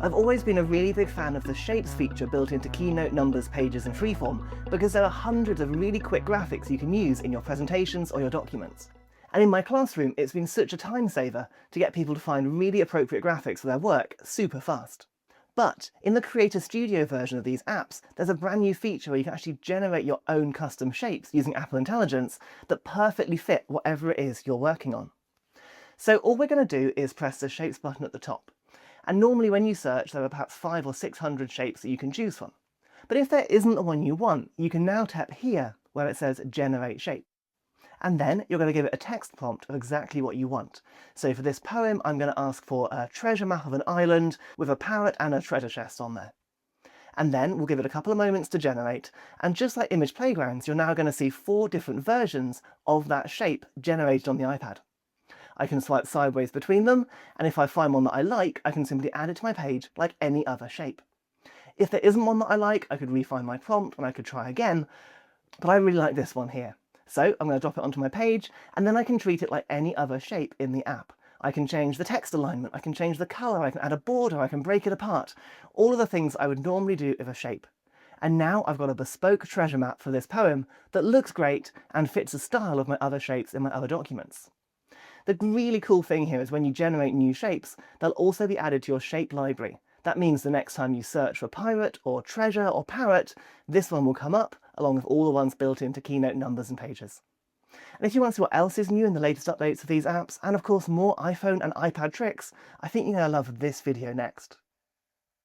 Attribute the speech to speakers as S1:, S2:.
S1: I've always been a really big fan of the Shapes feature built into Keynote, Numbers, Pages and Freeform because there are hundreds of really quick graphics you can use in your presentations or your documents. And in my classroom, it's been such a time saver to get people to find really appropriate graphics for their work super fast. But in the Creator Studio version of these apps, there's a brand new feature where you can actually generate your own custom shapes using Apple Intelligence that perfectly fit whatever it is you're working on. So all we're going to do is press the Shapes button at the top. And normally when you search, there are perhaps 500 or 600 shapes that you can choose from. But if there isn't the one you want, you can now tap here where it says Generate Shape. And then you're going to give it a text prompt of exactly what you want. So for this poem, I'm going to ask for a treasure map of an island with a parrot and a treasure chest on there. And then we'll give it a couple of moments to generate, and just like Image Playgrounds, you're now going to see 4 different versions of that shape generated on the iPad. I can swipe sideways between them, and if I find one that I like, I can simply add it to my page like any other shape. If there isn't one that I like, I could refine my prompt and I could try again, but I really like this one here. So I'm going to drop it onto my page, and then I can treat it like any other shape in the app. I can change the text alignment, I can change the colour, I can add a border, I can break it apart. All of the things I would normally do with a shape. And now I've got a bespoke treasure map for this poem that looks great and fits the style of my other shapes in my other documents. The really cool thing here is when you generate new shapes, they'll also be added to your shape library. That means the next time you search for pirate or treasure or parrot, this one will come up along with all the ones built into Keynote, Numbers and Pages. And if you want to see what else is new in the latest updates of these apps, and of course more iPhone and iPad tricks, I think you're going to love this video next.